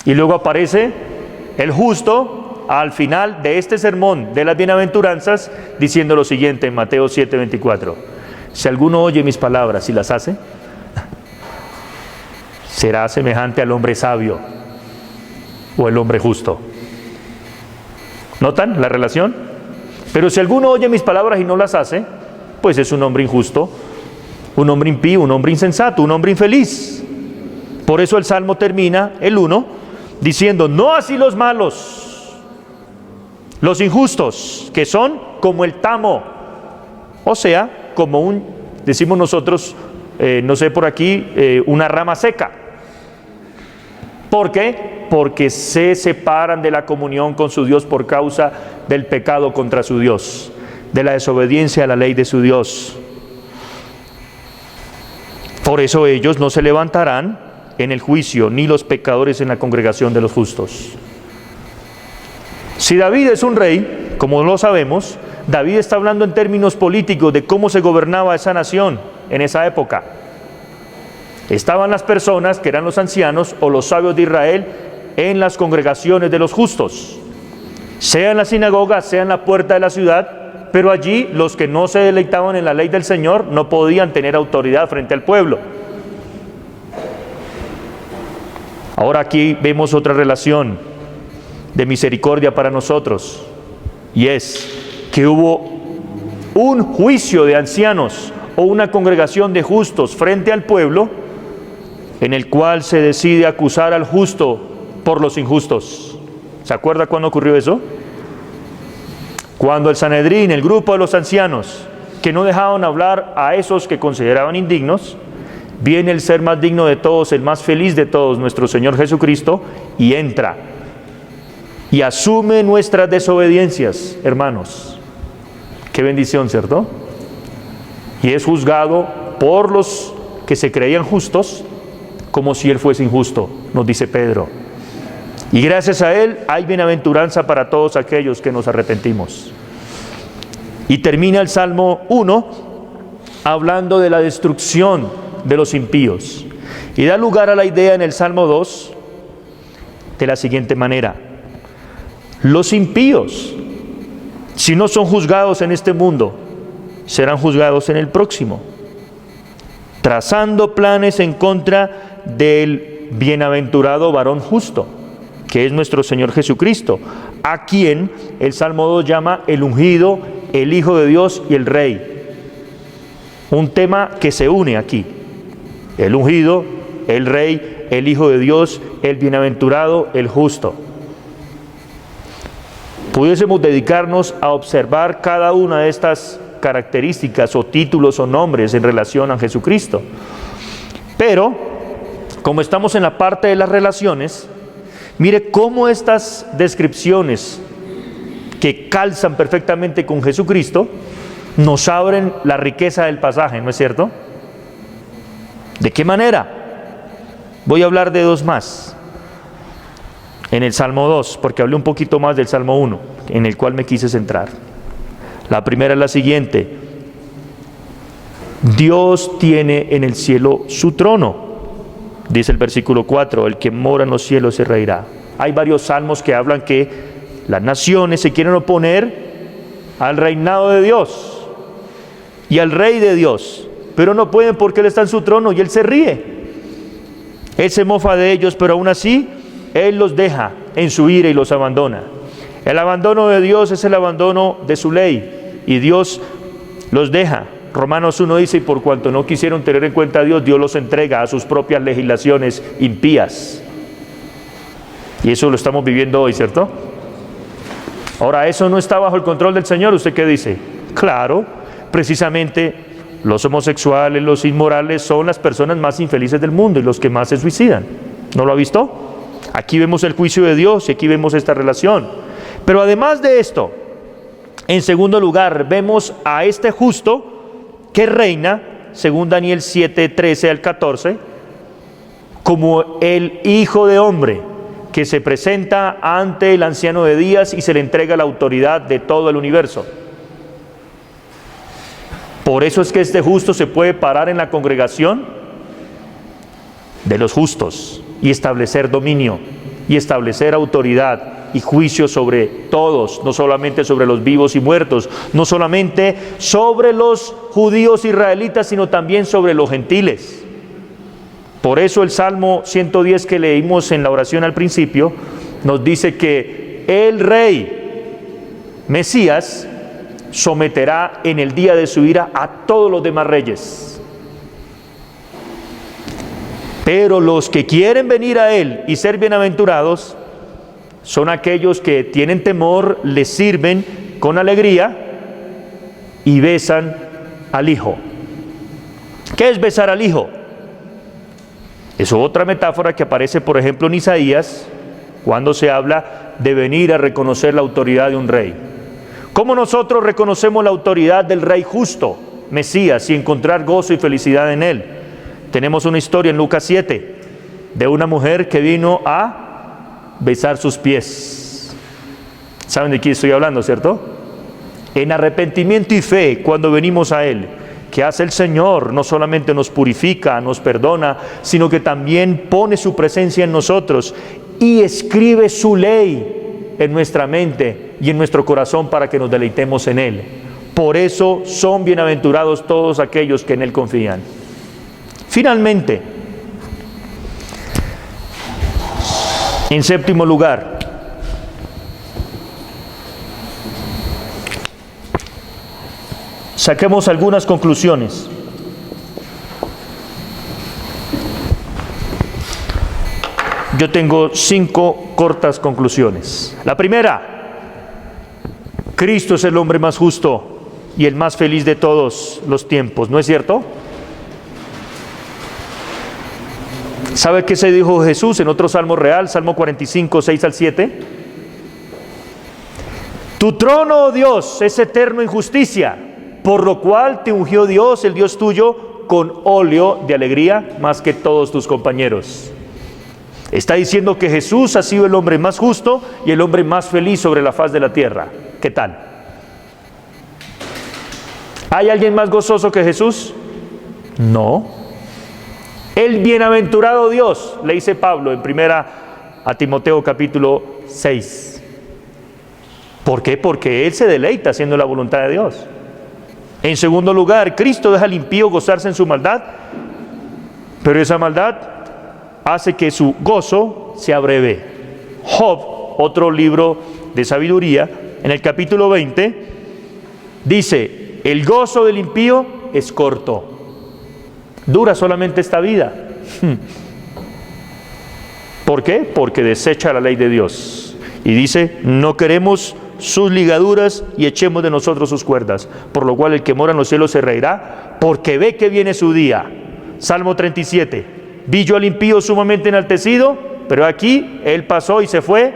Y luego aparece el justo al final de este sermón de las bienaventuranzas, diciendo lo siguiente en Mateo 7:24: si alguno oye mis palabras y las hace, será semejante al hombre sabio o el hombre justo. ¿Notan la relación? Pero si alguno oye mis palabras y no las hace, pues es un hombre injusto, un hombre impío, un hombre insensato, un hombre infeliz. Por eso el Salmo termina, el 1, diciendo: no así los malos, los injustos, que son como el tamo, o sea, como decimos nosotros, no sé por aquí, una rama seca. ¿Por qué? Porque se separan de la comunión con su Dios por causa del pecado contra su Dios, de la desobediencia a la ley de su Dios. Por eso ellos no se levantarán en el juicio, ni los pecadores en la congregación de los justos. Si David es un rey, como lo sabemos, David está hablando en términos políticos de cómo se gobernaba esa nación en esa época. Estaban las personas que eran los ancianos o los sabios de Israel en las congregaciones de los justos, sea en la sinagoga, sea en la puerta de la ciudad, pero allí los que no se deleitaban en la ley del Señor no podían tener autoridad frente al pueblo. Ahora aquí vemos otra relación de misericordia para nosotros, y es que hubo un juicio de ancianos o una congregación de justos frente al pueblo, en el cual se decide acusar al justo por los injustos. ¿Se acuerda cuándo ocurrió eso? Cuando el Sanedrín, el grupo de los ancianos, que no dejaban hablar a esos que consideraban indignos, viene el ser más digno de todos, el más feliz de todos, nuestro Señor Jesucristo, y entra y asume nuestras desobediencias, hermanos. Qué bendición, ¿cierto? Y es juzgado por los que se creían justos como si Él fuese injusto, nos dice Pedro. Y gracias a Él hay bienaventuranza para todos aquellos que nos arrepentimos. Y termina el Salmo 1 hablando de la destrucción de los impíos. Y da lugar a la idea en el Salmo 2 de la siguiente manera: los impíos, si no son juzgados en este mundo, serán juzgados en el próximo, trazando planes en contra del bienaventurado varón justo, que es nuestro Señor Jesucristo, a quien el Salmo 2 llama el ungido, el Hijo de Dios y el Rey. Un tema que se une aquí: el ungido, el Rey, el Hijo de Dios, el bienaventurado, el justo. Pudiésemos dedicarnos a observar cada una de estas características o títulos o nombres en relación a Jesucristo. Pero, como estamos en la parte de las relaciones, mire cómo estas descripciones que calzan perfectamente con Jesucristo nos abren la riqueza del pasaje, ¿no es cierto? ¿De qué manera? Voy a hablar de dos más en el Salmo 2, porque hablé un poquito más del Salmo 1, en el cual me quise centrar. La primera es la siguiente: Dios tiene en el cielo su trono. Dice el versículo 4, el que mora en los cielos se reirá. Hay varios salmos que hablan que las naciones se quieren oponer al reinado de Dios y al rey de Dios, pero no pueden porque Él está en su trono y Él se ríe. Él se mofa de ellos, pero aún así Él los deja en su ira y los abandona. El abandono de Dios es el abandono de su ley y Dios los deja. Romanos 1 dice, y por cuanto no quisieron tener en cuenta a Dios, Dios los entrega a sus propias legislaciones impías. Y eso lo estamos viviendo hoy, ¿cierto? Ahora, ¿eso no está bajo el control del Señor? ¿Usted qué dice? Claro, precisamente los homosexuales, los inmorales son las personas más infelices del mundo y los que más se suicidan. ¿No lo ha visto? Aquí vemos el juicio de Dios y aquí vemos esta relación. Pero además de esto, en segundo lugar, vemos a este justo que reina, según Daniel 7, 13 al 14, como el Hijo de Hombre, que se presenta ante el anciano de días y se le entrega la autoridad de todo el universo. Por eso es que este justo se puede parar en la congregación de los justos y establecer dominio y establecer autoridad y juicio sobre todos, no solamente sobre los vivos y muertos, no solamente sobre los judíos israelitas, sino también sobre los gentiles. Por eso el Salmo 110 que leímos en la oración al principio nos dice que el rey Mesías someterá en el día de su ira a todos los demás reyes. Pero los que quieren venir a él y ser bienaventurados son aquellos que tienen temor, le sirven con alegría y besan al Hijo. ¿Qué es besar al Hijo? Es otra metáfora que aparece, por ejemplo, en Isaías, cuando se habla de venir a reconocer la autoridad de un rey. ¿Cómo nosotros reconocemos la autoridad del Rey justo, Mesías, y encontrar gozo y felicidad en Él? Tenemos una historia en Lucas 7, de una mujer que vino a besar sus pies. ¿Saben de quién estoy hablando, cierto? En arrepentimiento y fe, cuando venimos a Él, ¿qué hace el Señor? No solamente nos purifica, nos perdona, sino que también pone su presencia en nosotros y escribe su ley en nuestra mente y en nuestro corazón para que nos deleitemos en Él. Por eso son bienaventurados todos aquellos que en Él confían. Finalmente, en séptimo lugar, saquemos algunas conclusiones. Yo tengo 5 cortas conclusiones. La primera, Cristo es el hombre más justo y el más feliz de todos los tiempos, ¿no es cierto? ¿Sabe qué se dijo Jesús en otro salmo real, Salmo 45, 6 al 7? Tu trono, oh Dios, es eterno en justicia, por lo cual te ungió Dios, el Dios tuyo, con óleo de alegría más que todos tus compañeros. Está diciendo que Jesús ha sido el hombre más justo y el hombre más feliz sobre la faz de la tierra. ¿Qué tal? ¿Hay alguien más gozoso que Jesús? No. El bienaventurado Dios, le dice Pablo en primera a Timoteo capítulo 6. ¿Por qué? Porque Él se deleita haciendo la voluntad de Dios. En segundo lugar, Cristo deja al impío gozarse en su maldad, pero esa maldad hace que su gozo sea breve. Job, otro libro de sabiduría, en el capítulo 20, dice, el gozo del impío es corto. Dura solamente esta vida. ¿Por qué? Porque desecha la ley de Dios. Y dice, no queremos sus ligaduras y echemos de nosotros sus cuerdas. Por lo cual el que mora en los cielos se reirá, porque ve que viene su día. Salmo 37. Vi yo al impío sumamente enaltecido, pero aquí él pasó y se fue.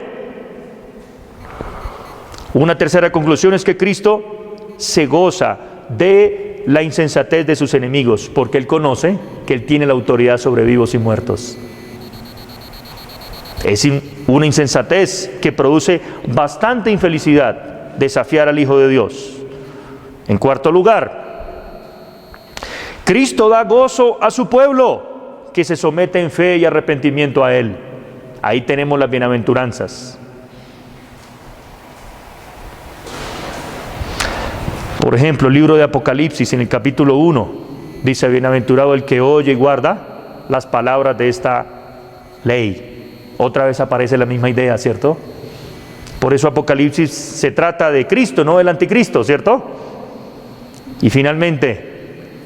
Una tercera conclusión es que Cristo se goza de la insensatez de sus enemigos, porque Él conoce que Él tiene la autoridad sobre vivos y muertos. Es una insensatez que produce bastante infelicidad desafiar al Hijo de Dios. En cuarto lugar, Cristo da gozo a su pueblo, que se somete en fe y arrepentimiento a Él. Ahí tenemos las bienaventuranzas. Por ejemplo, el libro de Apocalipsis, en el capítulo 1, dice: bienaventurado el que oye y guarda las palabras de esta ley. Otra vez aparece la misma idea, ¿cierto? Por eso Apocalipsis se trata de Cristo, no del anticristo, ¿cierto? Y finalmente,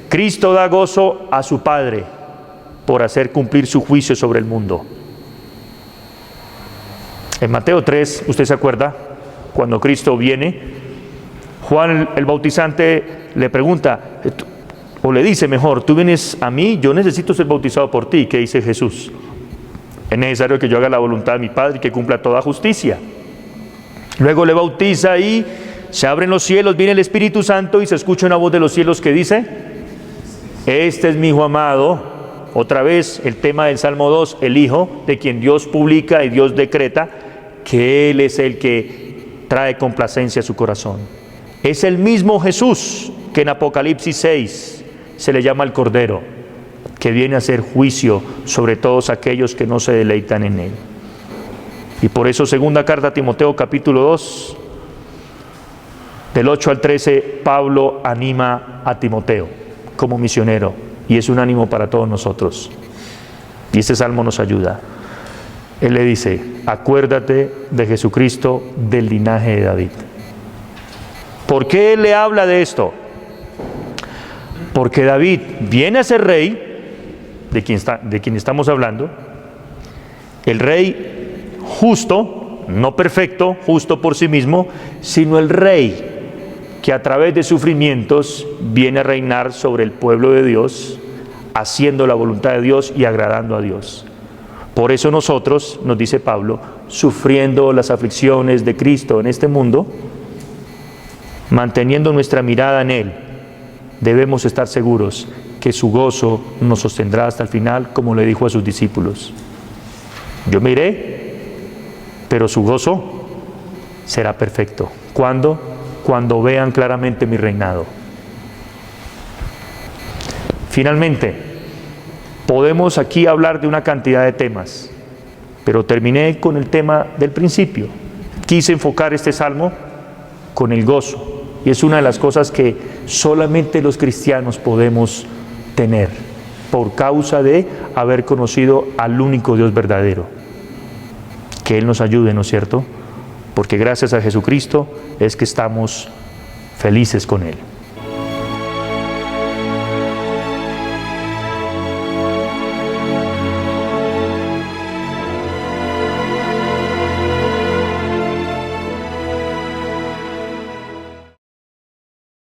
Cristo da gozo a su Padre por hacer cumplir su juicio sobre el mundo. En Mateo 3, ¿usted se acuerda? Cuando Cristo viene, Juan el Bautizante le pregunta, o le dice mejor: tú vienes a mí, yo necesito ser bautizado por ti. ¿Qué dice Jesús? Es necesario que yo haga la voluntad de mi Padre y que cumpla toda justicia. Luego le bautiza y se abren los cielos, viene el Espíritu Santo y se escucha una voz de los cielos que dice: este es mi Hijo amado. Otra vez el tema del Salmo 2, el Hijo de quien Dios publica y Dios decreta que Él es el que trae complacencia a su corazón. Es el mismo Jesús que en Apocalipsis 6 se le llama el Cordero, que viene a hacer juicio sobre todos aquellos que no se deleitan en Él. Y por eso, segunda carta a Timoteo, capítulo 2, del 8 al 13, Pablo anima a Timoteo como misionero, y es un ánimo para todos nosotros. Y este salmo nos ayuda. Él le dice: acuérdate de Jesucristo, del linaje de David. ¿Por qué él le habla de esto? Porque David viene a ser rey, de quien estamos hablando, el rey justo, no perfecto, justo por sí mismo, sino el rey que a través de sufrimientos viene a reinar sobre el pueblo de Dios, haciendo la voluntad de Dios y agradando a Dios. Por eso nosotros, nos dice Pablo, sufriendo las aflicciones de Cristo en este mundo, manteniendo nuestra mirada en Él, debemos estar seguros que su gozo nos sostendrá hasta el final, como le dijo a sus discípulos: yo me iré, pero su gozo será perfecto. ¿Cuándo? Cuando vean claramente mi reinado. Finalmente, podemos aquí hablar de una cantidad de temas, pero terminé con el tema del principio. Quise enfocar este salmo con el gozo, y es una de las cosas que solamente los cristianos podemos tener, por causa de haber conocido al único Dios verdadero. Que Él nos ayude, ¿no es cierto? Porque gracias a Jesucristo es que estamos felices con Él.